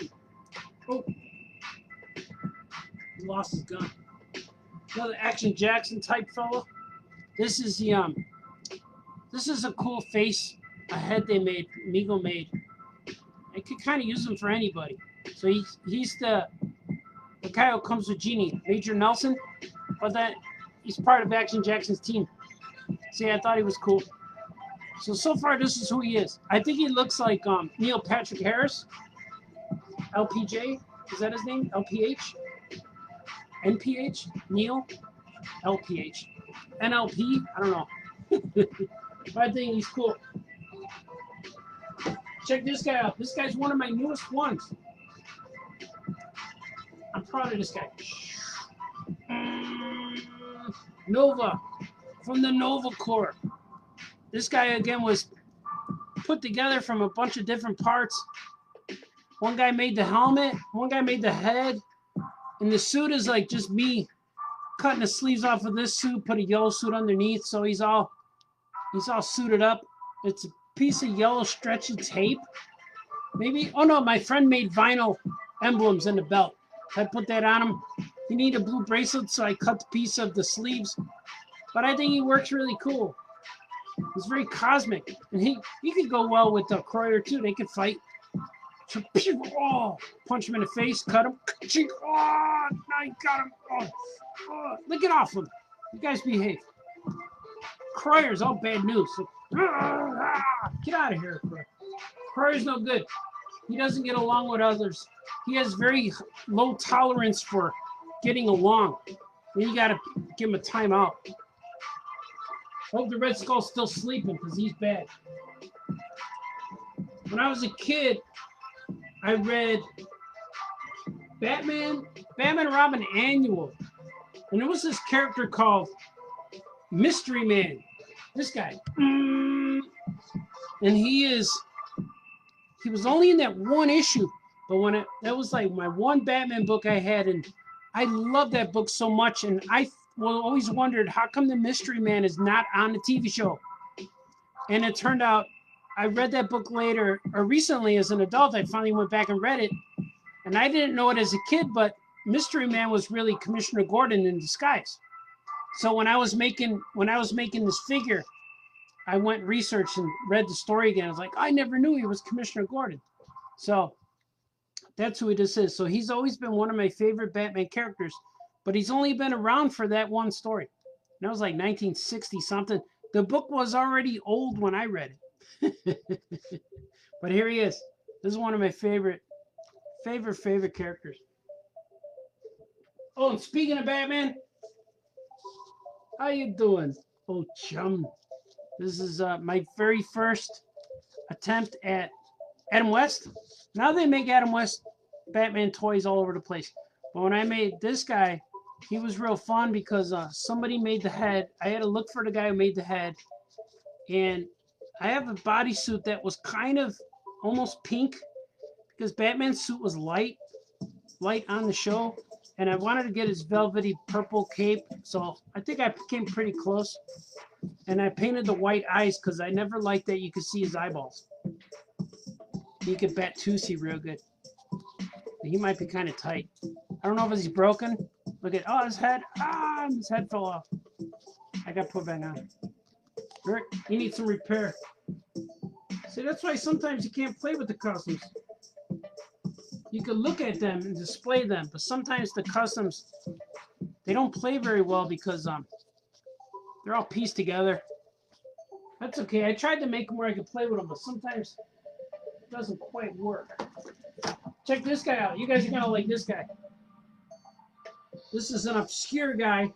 A: oh, he lost his gun. Another Action Jackson type fellow. This is the this is a cool face, a head they made, Mego made. I could kind of use him for anybody. So he's the guy who comes with Genie, Major Nelson, but that he's part of Action Jackson's team. See, I thought he was cool. So far, this is who he is. I think he looks like Neil Patrick Harris, LPJ. Is that his name? LPH? NPH? Neil? LPH. NLP? I don't know. But I think he's cool. Check this guy out. This guy's one of my newest ones. I'm proud of this guy. Nova. From the Nova Corps. This guy, again, was put together from a bunch of different parts. One guy made the helmet. One guy made the head. And the suit is like just me cutting the sleeves off of this suit, put a yellow suit underneath, so he's all suited up. It's a piece of yellow stretchy tape. Maybe, oh no, my friend made vinyl emblems in the belt. I put that on him. He needed a blue bracelet, so I cut the piece of the sleeves. But I think he works really cool. He's very cosmic. And he could go well with the Croyer too. They could fight. Oh, punch him in the face, cut him. Oh, now you got him. Oh, lick it off him. You guys behave. Croyer's all bad news. Get out of here, Croyer. Croyer's no good. He doesn't get along with others. He has very low tolerance for getting along. Then you got to give him a timeout. Hope the Red Skull's still sleeping because he's bad. When I was a kid, I read Batman and Robin Annual. And there was this character called Mystery Man. This guy. And he was only in that one issue. But that was like my one Batman book I had, and I loved that book so much, and I always wondered how come the Mystery Man is not on the TV show. And it turned out I read that book later, or recently as an adult. I finally went back and read it, and I didn't know it as a kid, but Mystery Man was really Commissioner Gordon in disguise. So when I was making this figure, I went and researched and read the story again. I was like, I never knew he was Commissioner Gordon. So that's who this is. So he's always been one of my favorite Batman characters, but he's only been around for that one story. And that was like 1960 something. The book was already old when I read it. But here he is. This is one of my favorite characters. Oh, and speaking of Batman, how you doing, old chum? This is my very first attempt at Adam West. Now they make Adam West Batman toys all over the place. But when I made this guy, he was real fun because somebody made the head. I had to look for the guy who made the head. And I have a bodysuit that was kind of almost pink because Batman's suit was light on the show. And I wanted to get his velvety purple cape. So I think I came pretty close. And I painted the white eyes because I never liked that you could see his eyeballs. He could bat Tootsie real good. He might be kind of tight. I don't know if he's broken. Look at, his head. His head fell off. I got to put back on. Rick, he needs some repair. See, that's why sometimes you can't play with the customs. You can look at them and display them, but sometimes the customs, they don't play very well because they're all pieced together. That's okay. I tried to make them where I could play with them, but sometimes it doesn't quite work. Check this guy out. You guys are going to like this guy. This is an obscure guy.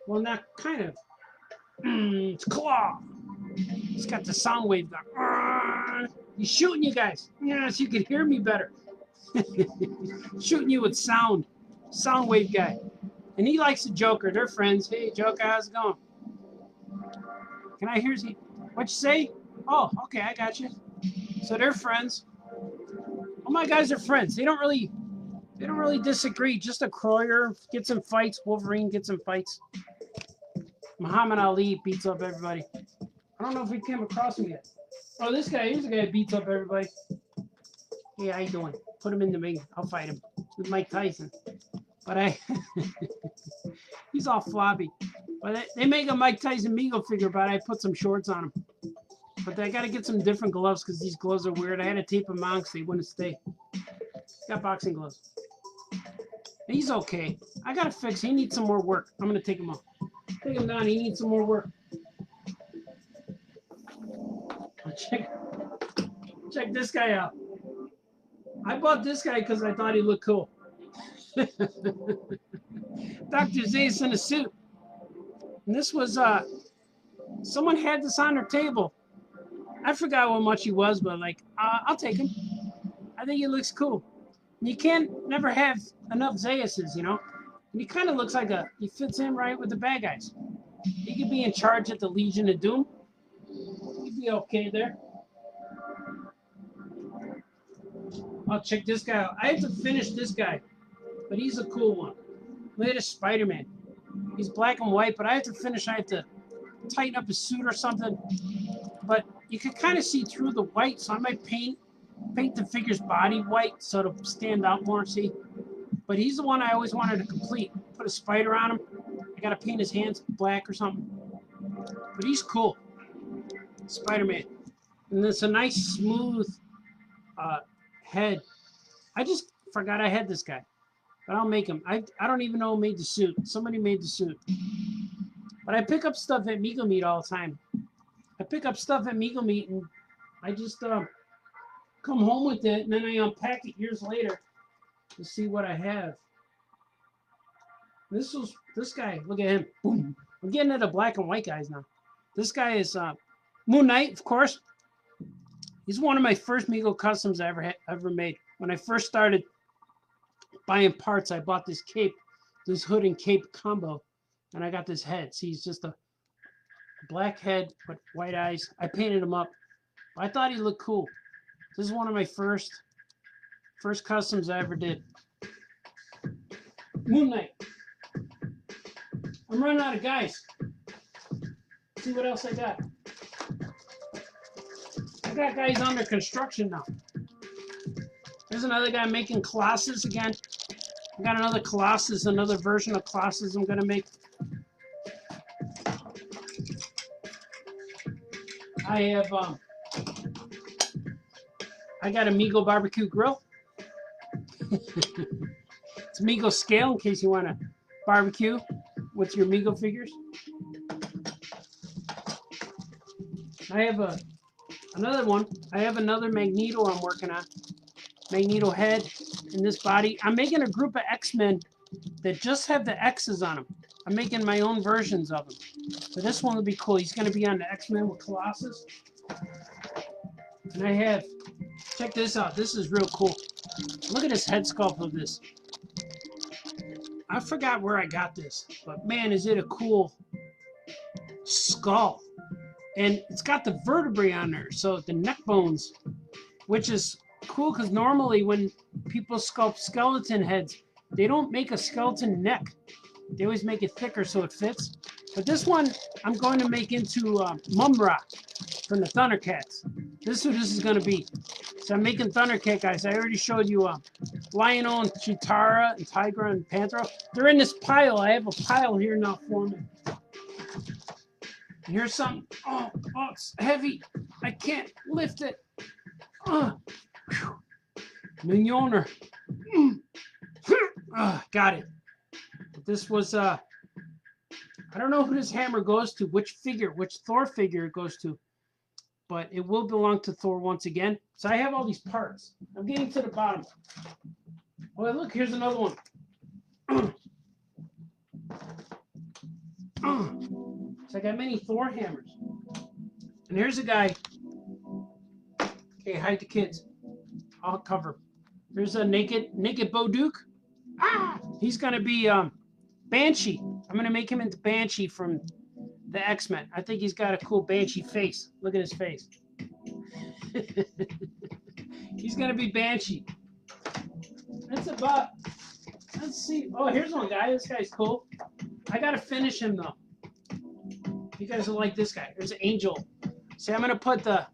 A: Well, not kind of. It's Claw. He's got the sound wave going. He's shooting you guys. Yeah, so you can hear me better. Shooting you with sound. Sound wave guy. And he likes the Joker. They're friends. Hey, Joker, how's it going? Can I hear you? What you say? Oh, okay, I got you. So they're friends. All my guys are friends. They don't really disagree. Just a Croyer gets in fights. Wolverine gets in fights. Muhammad Ali beats up everybody. I don't know if we came across him yet. Oh, this guy. Here's a guy who beats up everybody. Hey, how you doing? Put him in the ring. I'll fight him with Mike Tyson. But He's all floppy. But they make a Mike Tyson Meagle figure, but I put some shorts on him. But I got to get some different gloves because these gloves are weird. I had to tape them on because they wouldn't stay. Got boxing gloves. He's okay. I got to fix. He needs some more work. I'm going to take him off. Take him down. He needs some more work. Check this guy out. I bought this guy because I thought he looked cool. Dr. Zayas in a suit. And this was, someone had this on their table. I forgot how much he was, but like, I'll take him. I think he looks cool. And you can't never have enough Zayases, you know? And he kind of looks like he fits in right with the bad guys. He could be in charge at the Legion of Doom. He'd be okay there. I'll check this guy out. I have to finish this guy, but he's a cool one. Look at this Spider-Man. He's black and white, but I have to finish. I have to tighten up his suit or something. But you can kind of see through the white, so I might paint the figure's body white so it'll stand out more, see? But he's the one I always wanted to complete. Put a spider on him. I got to paint his hands black or something. But he's cool. Spider-Man. And it's a nice, smooth head. I just forgot I had this guy. But I'll make him. I don't even know who made the suit. Somebody made the suit. But I pick up stuff at Meagle Meat all the time. I pick up stuff at Meagle Meat and I just come home with it and then I unpack it years later to see what I have. This guy, look at him. Boom. I'm getting into black and white guys now. This guy is Moon Knight, of course. He's one of my first Meagle customs I ever made. When I first started buying parts, I bought this cape, this hood and cape combo, and I got this head. See, he's just a black head with white eyes. I painted him up. I thought he looked cool. This is one of my first customs I ever did. Moon Knight. I'm running out of guys. Let's see what else I got. I got guys under construction now. There's another guy making Colossus again. I got another Colossus, another version of Colossus I'm gonna make. I have I got a Meagle barbecue grill. It's Meagle scale in case you want to barbecue with your Meagle figures. I have another one. I have another Magneto I'm working on. Magneto head in this body. I'm making a group of X-Men that just have the X's on them. I'm making my own versions of them. But this one will be cool. He's going to be on the X-Men with Colossus. And I have, check this out. This is real cool. Look at this head sculpt of this. I forgot where I got this, but man, is it a cool skull. And it's got the vertebrae on there, so the neck bones, which is cool because normally when people sculpt skeleton heads, they don't make a skeleton neck. They always make it thicker so it fits. But this one, I'm going to make into Mumra from the Thundercats. This is who this is going to be. So I'm making Thundercat guys. I already showed you Lionel and Chitara and Tigra and Panthro. They're in this pile. I have a pile here now for me. And here's something. Oh, it's heavy. I can't lift it. Mignoner. Got it. But this was, I don't know who this hammer goes to, which Thor figure it goes to. But it will belong to Thor once again. So I have all these parts. I'm getting to the bottom. Oh, look, here's another one. So I got many Thor hammers. And here's a guy. Okay, hide the kids. I'll cover. There's a naked Bouduc. He's gonna be Banshee. I'm gonna make him into Banshee from the X-Men. I think he's got a cool Banshee face. Look at his face. He's gonna be Banshee. That's about. Let's see. Oh, here's one guy. This guy's cool. I gotta finish him though. You guys will like this guy. There's an Angel. See, I'm gonna put the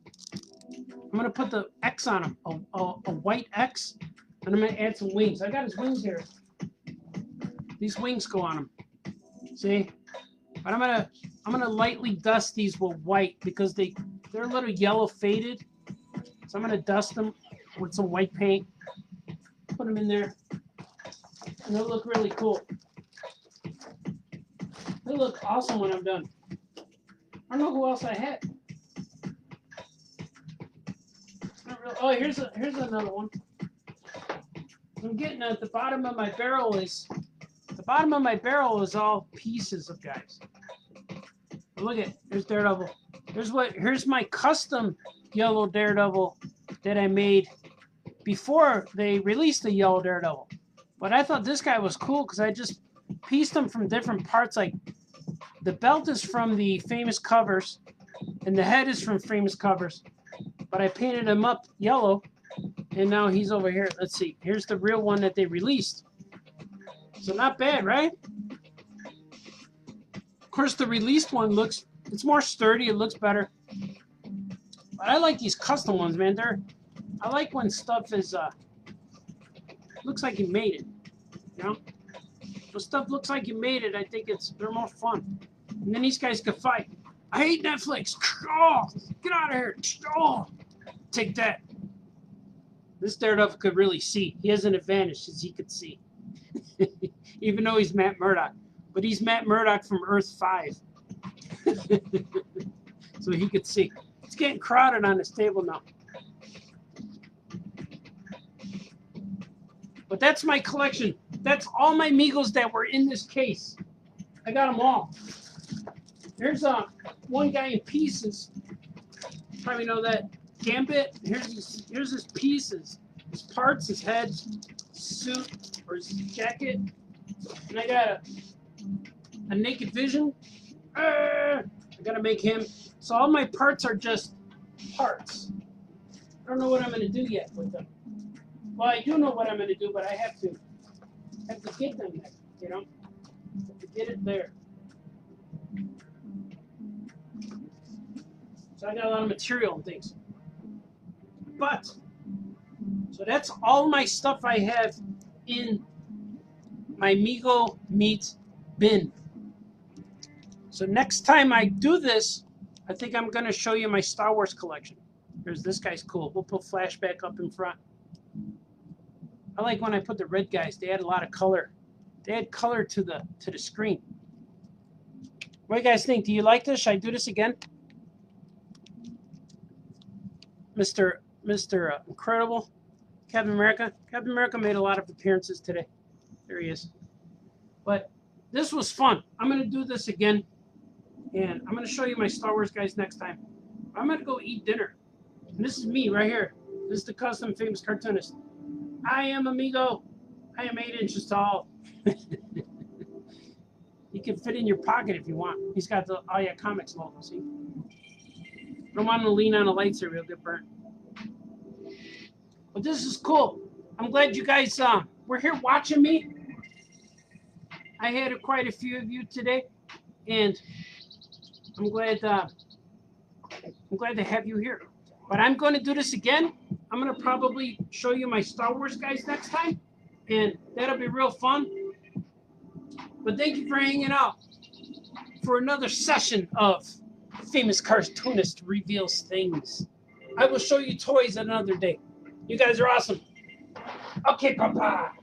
A: X on him, a white X, and I'm gonna add some wings. I got his wings here. These wings go on him. See? But I'm gonna lightly dust these with white because they're a little yellow faded. So I'm gonna dust them with some white paint. Put them in there, and they'll look really cool. They'll look awesome when I'm done. I don't know who else I had. Oh, here's another one. I'm getting at the bottom of my barrel is all pieces of guys. Look at there's Daredevil. Here's my custom yellow Daredevil that I made before they released the yellow Daredevil. But I thought this guy was cool because I just pieced him from different parts. Like the belt is from the famous covers, and the head is from famous covers. But I painted him up yellow, and now he's over here. Let's see. Here's the real one that they released. So not bad, right? Of course, the released one it's more sturdy. It looks better. But I like these custom ones, man. I like when stuff is looks like you made it. You know, when stuff looks like you made it, I think they're more fun. And then these guys can fight. I hate Netflix. Oh, get out of here. Oh, take that. This Daredevil could really see. He has an advantage since he could see. Even though he's Matt Murdock. But he's Matt Murdock from Earth 5. So he could see. It's getting crowded on this table now. But that's my collection. That's all my Meagles that were in this case. I got them all. Here's one guy in pieces. Probably know that. Gambit. Here's his pieces. His parts, his head, his suit, or his jacket. And I got a Naked Vision. I gotta make him. So all my parts are just parts. I don't know what I'm gonna do yet with them. Well, I do know what I'm gonna do, but I have to get them there. You know, have to get it there. So I got a lot of material and things. But so that's all my stuff I have in my Meagle Meat bin. So next time I do this, I think I'm going to show you my Star Wars collection. There's this guy's cool. We'll put flashback up in front. I like when I put the red guys. They add a lot of color. They add color to the screen. What do you guys think? Do you like this? Should I do this again? Mr. Incredible, Captain America. Captain America made a lot of appearances today. There he is. But this was fun. I'm going to do this again. And I'm going to show you my Star Wars guys next time. I'm going to go eat dinner. And this is me right here. This is the custom famous cartoonist. I am Amigo. I am 8 inches tall. You can fit in your pocket if you want. He's got the Oh Yeah Comics logo, see? Don't want him to lean on a lightsaber, he'll get burnt. But this is cool. I'm glad you guys were here watching me. I had quite a few of you today, and I'm glad to have you here. But I'm going to do this again. I'm going to probably show you my Star Wars guys next time, and that'll be real fun. But thank you for hanging out for another session of Famous Cartoonist Reveals Things. I will show you toys another day. You guys are awesome. Okay, Papa.